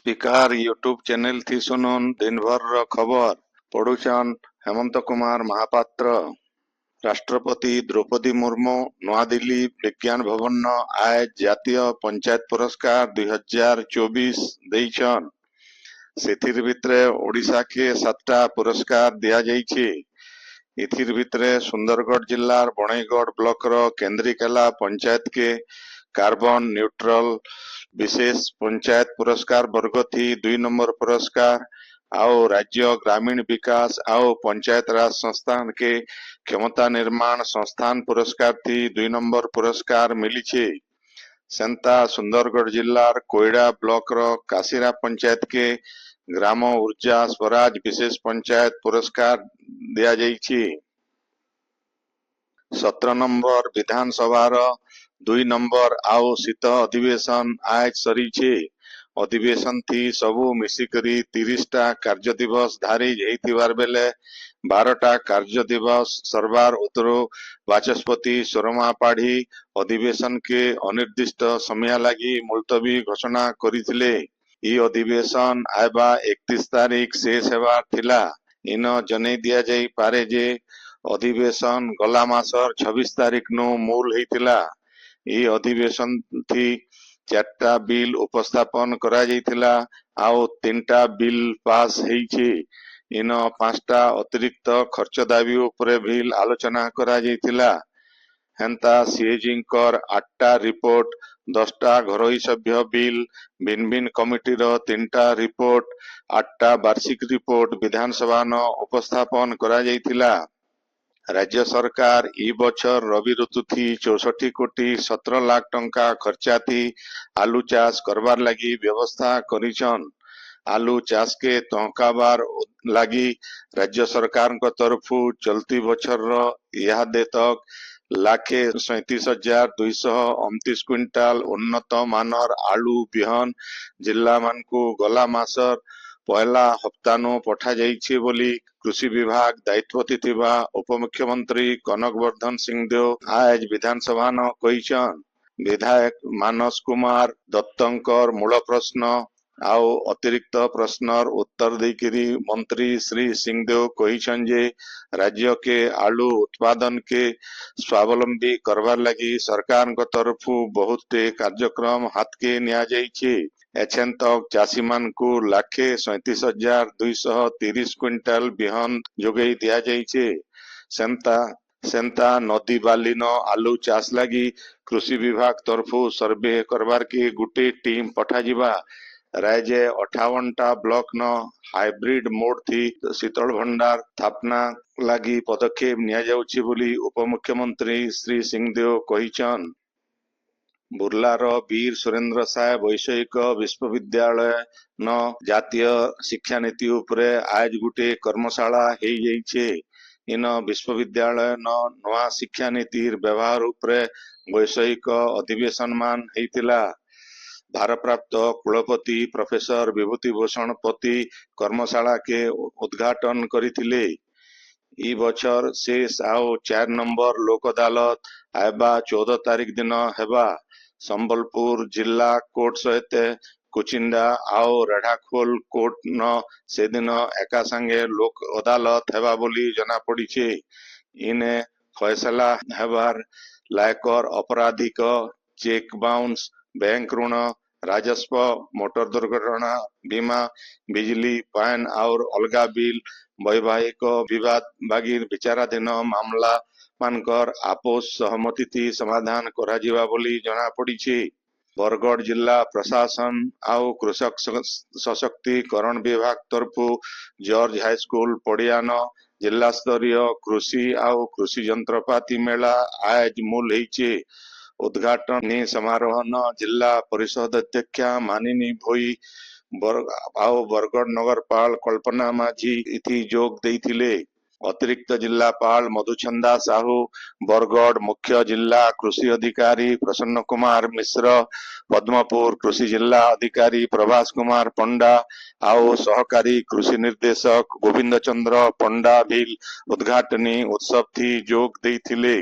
Speaker YouTube channel थी सुनुन दिन भर रो खबर पढ़ुछन हेमंत कुमार महापात्र। राष्ट्रपति द्रौपदी मुर्मू नवा दिल्ली विज्ञान भवन न आज जातीय पंचायत पुरस्कार 2024 देइछन। सेथिर भितरे ओडिशा के 7टा पुरस्कार दिया जाइछे। इथिर भितरे सुंदरगढ़ जिल्लार बणईगढ़ ब्लॉक रो केंद्रीकेला पंचायत के कार्बन न्यूट्रल विशेष पंचायत पुरस्कार वर्ग थी 2 नंबर पुरस्कार आओ राज्य ग्रामीण विकास आओ पंचायत राज संस्थान के क्षमता निर्माण संस्थान पुरस्कार थी 2 नंबर पुरस्कार मिली छे। सेंता सुंदरगढ़ जिल्लार कोयडा ब्लॉक रो काशीरा पंचायत के ग्राम ऊर्जा स्वराज विशेष पंचायत पुरस्कार दिया जाइछे। 17 नंबर विधानसभा रो 2 नंबर आओ शीत अधिवेशन आज सरी छे। अधिवेशन थी सबू मिसिकरी 30टा कार्य दिवस धारी जाइथिबार बेले 12टा कार्य दिवस सरबार उतरो बाचस्पति सोरमा पाढ़ी अधिवेशन के अनिर्दिष्ट समय लगी मुलतवी घोषणा करिथिले। ई अधिवेशन आबा 31 तारीख शेष हेबार थिला। इन जनै दिया जाई पारे जे अधिवेशन गला मासर 26 तारीख नु मूल हेतिला। ई अधिवेशन थी 4टा बिल उपस्थापन करा जाइथिला आओ 3टा बिल पास हेइछे। इन 5टा अतिरिक्त खर्च दाबी उपरे बिल आलोचना करा जाइथिला। हेंता सीएजींकर 8टा रिपोर्ट 10टा घरोई सभ्य बिल भिन्न भिन्न कमिटी रो 3टा रिपोर्ट 8टा वार्षिक रिपोर्ट विधानसभा न उपस्थापन करा जाइथिला। राज्य सरकार ई बछर रवि ऋतु थी 64 कोटी 17 लाख टंका खर्चा थी आलू चाष करबार लगी व्यवस्था करिछन। आलू चाष के तहकाबार लगी राज्य सरकार को तरफु चलती बछर रो इहादे तक 1,37,229 क्विंटाल उन्नत मानर आलू बिहन जिला मानकु गला मासर पहला हप्तानु पठा जाइछे बोली कृषि विभाग दायित्वती थिबा उपमुख्यमंत्री कनक वर्धन सिंहदेव आज विधानसभा न कहिछन। विधायक मानस कुमार दत्तंकर मूल प्रश्न आओ अतिरिक्त प्रश्नर उत्तर देकिरी मंत्री श्री सिंहदेव कहिछन जे राज्य के आलू उत्पादन के स्वावलंबी करवार लगी सरकार को तरफु बहुत कार्यक्रम हाथ के निया जाइछे। एछेन तक चाषी मान को 1,37,230 क्विंटाल बिहन जोगई दिया जाइछे। सेंता नदी बाली न आलू चाष लगी कृषि विभाग तरफु सर्वे करवार के गुटे टीम पठा जिबा। राज्य 58टा ब्लॉक न हाइब्रिड मोड थी शीतल भंडार स्थापना लगी पदक्षेप निया जाउछि बोली उपमुख्यमंत्री श्री सिंहदेव कहिछन। बुर्लार वीर सुरेंद्र साय वैषयिक विश्वविद्यालय न जातीय शिक्षा नीति उपरे आज गुटे कर्मशाला हेइ जाइछे। इन विश्वविद्यालय न नवा शिक्षा नीतिर व्यवहार उपरे वैषयिक अधिवेशन मान हेइतिला। भारप्राप्त कुलपति प्रोफेसर विभूति भूषण पति कर्मशाला के उद्घाटन करिथिले। ई बछर शेष आओ 4 नंबर लोक अदालत आबा 14 तारीख दिन हेबा। संबलपुर जिला कोर्ट सहित कुचिंडा आओ रेढ़ाखोल कोर्ट न से दिन एका संगे लोक अदालत हेबा बोली जना पड़ीछे। इने फैसला हेबार लायकर अपराधिक चेक बाउंस बैंक ऋण राजस्व मोटर दुर्घटना बीमा बिजली पैन और अलगा बिल वैवाहिक विवाद बागी विचाराधीन मामला मानकर आपोस सहमति थी समाधान करा जिबा बोली जना पड़ीछे। बरगढ़ जिला प्रशासन आउ कृषक सशक्तिकरण विभाग तरफु जॉर्ज हाई स्कूल पड़ियान जिला स्तरीय कृषि आउ कृषि यंत्रपाति मेला आज मूल हेइछे। उद्घाटनी समारोह न जिला परिषद अध्यक्षा मानिनी भोई बरगढ़ नगरपाल कल्पना माझी इथि जोग देइथिले। अतिरिक्त जिलापाल मधुचंदा साहू बरगढ़ मुख्य जिला कृषि अधिकारी प्रसन्न कुमार मिश्र पद्मपुर कृषि जिला अधिकारी प्रभास कुमार पंडा आओ सहकारी कृषि निर्देशक गोविंद चंद्र पंडा भी उद्घाटनी उत्सव थी जोग देइथिले।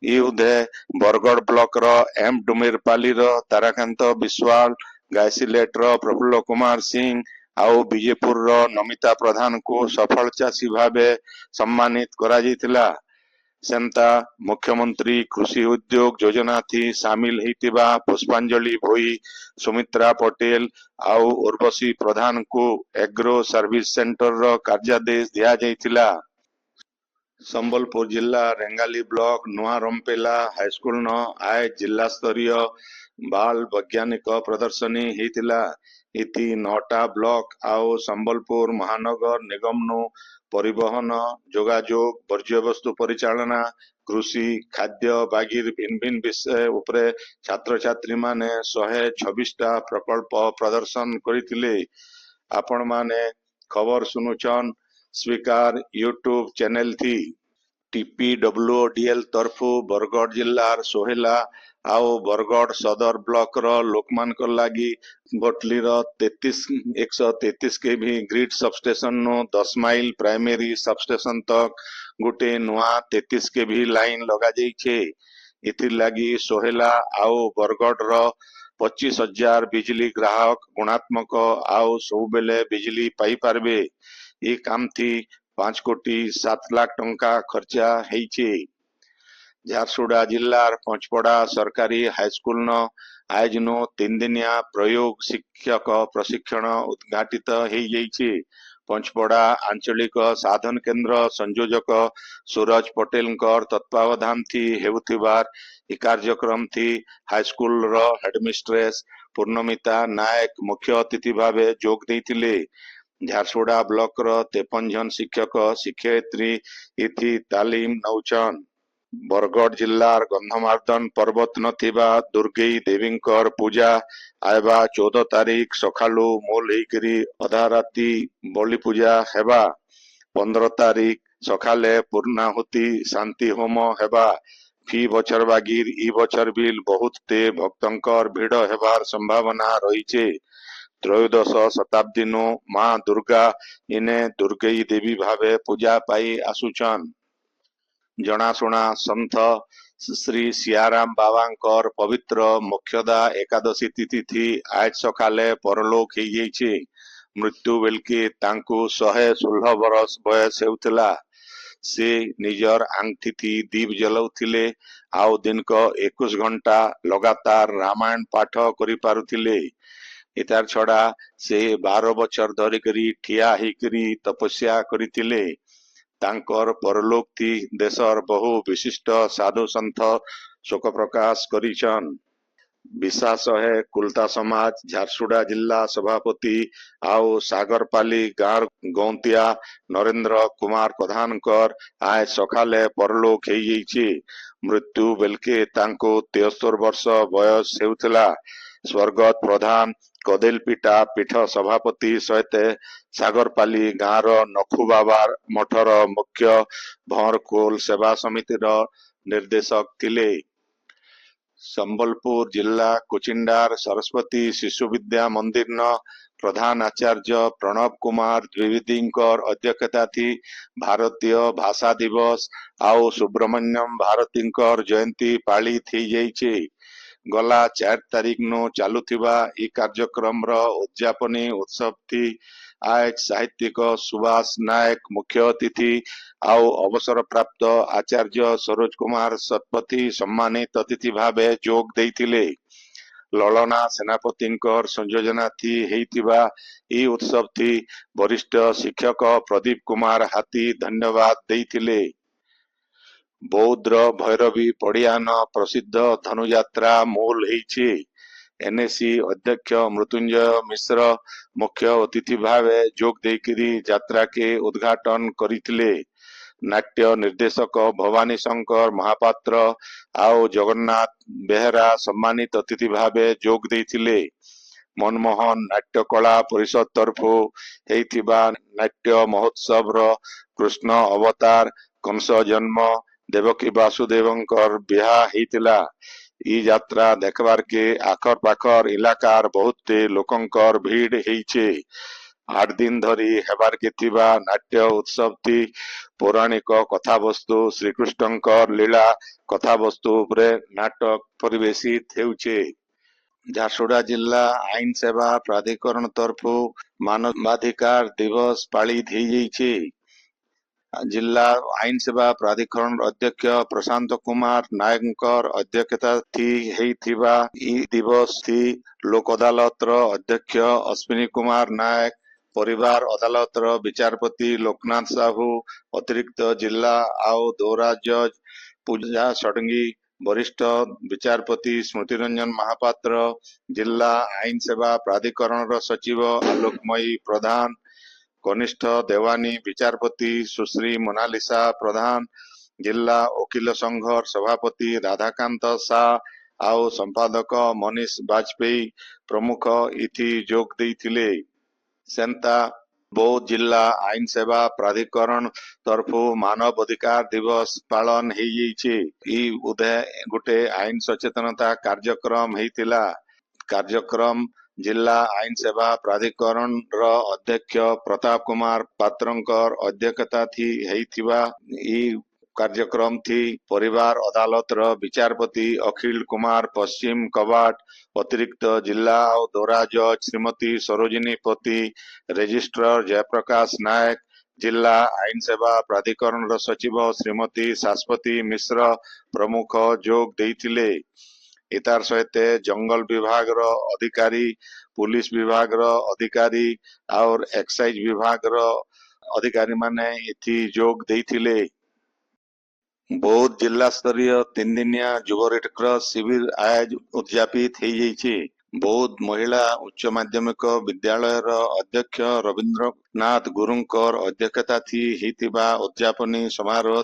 ई उदे बरगढ़ ब्लॉक रो एम डुमेरपाली रो ताराकांत बिस्वाल गायसिलेटर प्रफुल्ल कुमार सिंह आउ विजेपुर नमिता प्रधान को सफल चाषी भावे सम्मानित करा जायतिला। सेंता मुख्यमंत्री कृषि उद्योग योजना थी सामिल होइतिबा पुष्पांजलि भोई, सुमित्रा पटेल आउ उर्वशी प्रधान को एग्रो सर्विस सेंटर रो कार्यादेश दिया जायतिला। संबलपुर जिला रेंगाली ब्लॉक नुआ रंपेला हाईस्कूल न आय जिला स्तरीय बाल वैज्ञानिक प्रदर्शनी हेतिला। इति 9टा ब्लॉक आउ संबलपुर महानगर निगम नु परिवहन जोगाजोग वर्ज्य वस्तु परिचालना कृषि खाद्य बागिर भिन्न भिन्न विषय उपरे छात्र छात्री माने 126टा प्रकल्प प्रदर्शन करितिले। आपण माने खबर सुनुचन स्वीकार यूट्यूब चैनल थी। टीपीडब्ल्यूडीएल तरफु बरगढ़ जिल्लार सोहेला आउ बरगढ़ सदर ब्लॉक रो लोकमान को लागी बोटली रो 133 केवी grid substation no 10 mile primary substation तक गुटे नुआ 33 केवी लाइन लगा जाइछे। इतिर लागी सोहेला आउ बरगढ़ रो 25,000 बिजली ग्राहक गुणात्मक आउ सबुबेले बिजली पाई पारबे। ये काम थी 5 कोटी 7 लाख टंका खर्चा हेइछे। झारसुगुड़ा जिल्लार पंचपड़ा सरकारी हाईस्कूल न आयोजनो 3 दिनिया प्रयोग शिक्षक प्रशिक्षण उद्घाटित हेइ जाइछे। पंचपड़ा आंचलिक साधन केंद्र संयोजक सूरज पटेलकर तत्वावधान थी हेउथिबार ई कार्यक्रम थी हाईस्कूल रो हेडमिस्ट्रेस पूर्णमिता नायक मुख्य अतिथि भावे जोग देइतिले। झारसुगुड़ा ब्लॉक रो 53 जन शिक्षक शिक्षयित्री इथि तालीम नौचन। बरगढ़ जिल्लार गंधमार्दन पर्वत नथिबा दुर्गई देवींकर पूजा आयबा 14 तारीख सखालु मूल हेकरी अधा राति बलि पूजा हेबा। 15 तारीख सखाले पूर्णाहुति शांति होम हेबा। फी बचर बागिर ई बचर बिल बहुत ते भक्तंकर भिड़ हेबार संभावना रहीचे। त्रयोदश शताब्दी नु मां दुर्गा इने दुर्गई देवी भावे पूजा पाई आसुचन। जनाशुना संत श्री सियाराम बाबांकर पवित्र मोक्षदा एकादशी तिथि थी आज सकाले परलोक हो जाइछे। मृत्यु बेलके तांकु 116 बरस बयस हेउथिला। से निजर आंगठी थी दीप जलाउथिले आउ दिन को 21 घंटा लगातार रामायण पाठ करि पारुथिले। इतार छड़ा से 12 बछर धरिकरी ठिया हेकरी तपस्या करिथिले। तांकर परलोक थी देशर बहु विशिष्ट साधु संत शोक प्रकाश करिछन। विश्वास है कुलता समाज झारसुगुड़ा जिला सभापति आउ सागरपाली गाँव गौंतिया नरेंद्र कुमार प्रधानकर आय सखाले परलोक हो जाइछे। मृत्यु बेलके तांको 73 वर्ष बयस हेउथिला। स्वर्गत प्रधान कदेलपिटा पीठ सभापति सहित सागरपाली गाँव नखु बाबार मठर मुख्य भंरकोल सेवा समिति निर्देशक थिले। संबलपुर जिला कुचिंडार सरस्वती शिशु विद्या मंदिर न प्रधान आचार्य प्रणव कुमार द्विवेदीकर अध्यक्षता थी भारतीय भाषा दिवस आउ सुब्रमण्यम भारतीकर जयंती पाली थी जाइछे। गला 4 तारीख नो चालुथिबा ई कार्यक्रम रो उद्यापनी उत्सव थी आज साहित्यिक सुभाष नायक मुख्य अतिथि आउ अवसर प्राप्त आचार्य सरोज कुमार सतपथी सम्मानित अतिथि भावे जोग देइथिले। ललना सेनापतिंकर संयोजना थी हेइतिबा ई उत्सव थी वरिष्ठ शिक्षक प्रदीप कुमार हाथी धन्यवाद देइथिले। बौद्ध भैरवी पड़ियान प्रसिद्ध धनुयात्रा मूल हेइछे। एनएसी अध्यक्ष मृत्युंजय मिश्र मुख्य अतिथि भावे जोग देकरी यात्रा के उद्घाटन करिथिले। नाट्य निर्देशक भवानी शंकर महापात्र आउ जगन्नाथ बेहरा सम्मानित अतिथि भावे जोग देइथिले। मनमोहन नाट्य कला परिषद तरफु हेइथिबा नाट्य महोत्सव रो कृष्ण अवतार कंस जन्म देवकी वासुदेवंकर बिहा हेइतिला। ई यात्रा देखबार के आखर पाखर इलाकार बहुत लोकंकर भीड़ हेइछे। 8 दिन धरी हेबार के थिबा नाट्य उत्सव थी पौराणिक कथावस्तु श्रीकृष्णंकर लीला कथावस्तु उपरे नाटक परिवेशित हेउछे। ଝାରସୁଗୁଡ଼ା ଜିଲ୍ଲା ଆଇନ ସେବା ପ୍ରାଧିକରଣ ତରଫରୁ ମାନବାଧିକାର ଦିବସ ପାଳିତ ହେଇଯାଇଛି। ଜିଲ୍ଲା ଆଇନ ସେବା ପ୍ରାଧିକରଣ ଅଧ୍ୟକ୍ଷ ପ୍ରଶାନ୍ତ କୁମାର ନାୟକଙ୍କର ଅଧ୍ୟକ୍ଷତା ହେଇଥିବା ଇ ଦିବସ ଲୋକ ଅଦାଲତର ଅଧ୍ୟକ୍ଷ ଅଶ୍ୱିନୀ କୁମାର ନାୟକ, ପରିବାର ଅଦାଲତର ବିଚାରପତି ଲୋକନାଥ ସାହୁ, ଅତିରିକ୍ତ ଜିଲ୍ଲା ଆଉ ଦୌରା ଜଜ୍ ପୂଜା ଷଡଙ୍ଗୀ, ବରିଷ୍ଠ ବିଚାରପତି ସ୍ମୃତି ରଞ୍ଜନ ମହାପାତ୍ର, ଜିଲ୍ଲା ଆଇନ ସେବା ପ୍ରାଧିକରଣର ସଚିବ ଆଲୋକମୟୀ ପ୍ରଧାନ, କନିଷ୍ଠ ଦେୱାନୀ ବିଚାରପତି ସୁଶ୍ରୀ ମୋନାଲିସା ପ୍ରଧାନ, ଜିଲ୍ଲା ଓକିଲ ସଂଘର ସଭାପତି ରାଧାକାନ୍ତ ସା ଆଉ ସମ୍ପାଦକ ମନୀଷ ବାଜପେୟୀ ପ୍ରମୁଖ ଇଥି ଯୋଗ ଦେଇଥିଲେ। ସେନ୍ତା ବୌଦ୍ଧ ଜିଲ୍ଲା ଆଇନ ସେବା ପ୍ରାଧିକରଣ ତରଫରୁ ମାନବ ଅଧିକାର ଦିବସ ପାଳନ ହେଇଯାଇଛି। ଇ ଗୋଟେ ଆଇନ ସଚେତନତା କାର୍ଯ୍ୟକ୍ରମ ହେଇଥିଲା। କାର୍ଯ୍ୟକ୍ରମ ଜିଲ୍ଲା ଆଇନ ସେବା ପ୍ରାଧିକରଣର ଅଧ୍ୟକ୍ଷ ପ୍ରତାପ କୁମାର ପାତ୍ରଙ୍କର ଅଧ୍ୟକ୍ଷତା ହେଇଥିବା ଇ କାର୍ଯ୍ୟକ୍ରମ ପରିବାର ଅଦାଲତର ବିଚାରପତି ଅଖିଳ କୁମାର ପଶ୍ଚିମ କବାଟ, ଅତିରିକ୍ତ ଜିଲ୍ଲା ଆଉ ଦୌରା ଜଜ୍ ଶ୍ରୀମତୀ ସରୋଜିନୀ ପତି, ରେଜିଷ୍ଟ୍ରାର ଜୟପ୍ରକାଶ ନାୟକ, ଜିଲ୍ଲା ଆଇନ ସେବା ପ୍ରାଧିକରଣର ସଚିବ ଶ୍ରୀମତୀ ଶାଶ୍ୱତୀ ମିଶ୍ର ପ୍ରମୁଖ ଯୋଗ ଦେଇଥିଲେ। ଏତାର ସହିତ ଜଙ୍ଗଲ ବିଭାଗର ଅଧିକାରୀ, पुलिस विभाग अधिकारी और एक्साइज विभाग अधिकारी माने इथि जोग देइथिले। बौद्ध जिला स्तरीय 3 दिनिया युव रेड क्रॉस शिविर आज उद्यापित हो जाइए। बौद्ध महिला उच्च माध्यमिक विद्यालय अध्यक्ष रविंद्रनाथ गुरुंकर अध्यक्षता उद्यापनी समारोह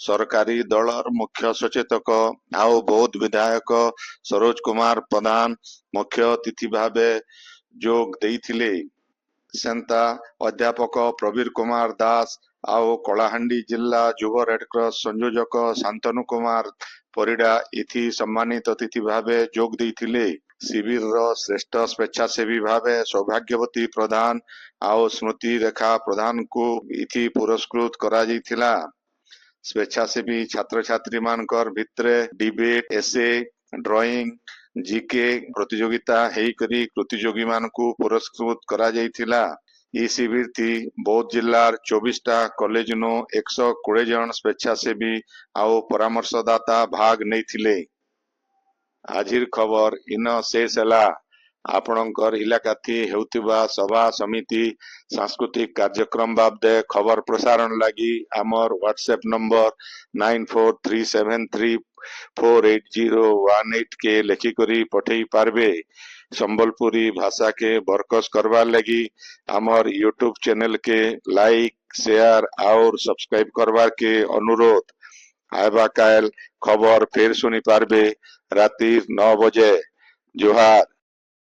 सरकारी दल मुख्य सचेतक आउ बौद्ध विधायक सरोज कुमार प्रधान मुख्य अतिथि भावे जोग देइथिले। सेंता अध्यापक प्रवीर कुमार दास आउ कलाहांडी जिला युव रेड क्रॉस संयोजक शांतनु कुमार परिडा इथि सम्मानित अतिथि भावे जोग देइथिले। शिविर श्रेष्ठ स्वेच्छासेवी भावे सौभाग्यवती प्रधान आउ स्मृति रेखा प्रधान को इथि पुरस्कृत करा जाइथिला। स्वेच्छासेवी छात्र छात्री मानकर भितरे डिबेट, एसे, ड्राइंग, जीके प्रतियोगिता हेई करी प्रतियोगी मानकु पुरस्कृत करा जाइथिला। ई शिविर थी बौद्ध जिल्लार 24टा कॉलेज नो 120 जन स्वेच्छासेवी आउ परामर्शदाता भाग नैथिले। आजिर खबर इन शेष हला। आपणकर इलाका थी हेउतिबा सभा समिति सांस्कृतिक कार्यक्रम बाबदे खबर प्रसारण लगी आमर व्हाट्सएप नंबर 9437348018 के लेखिकरी पठेई पारबे। संबलपुरी भाषा के बरकस करवा लगी आमर यूट्यूब चैनल के लाइक, शेयर और सब्सक्राइब करवा के अनुरोध। आयबा कायल खबर फिर सुनी पारबे राति 9 बजे। जोहार।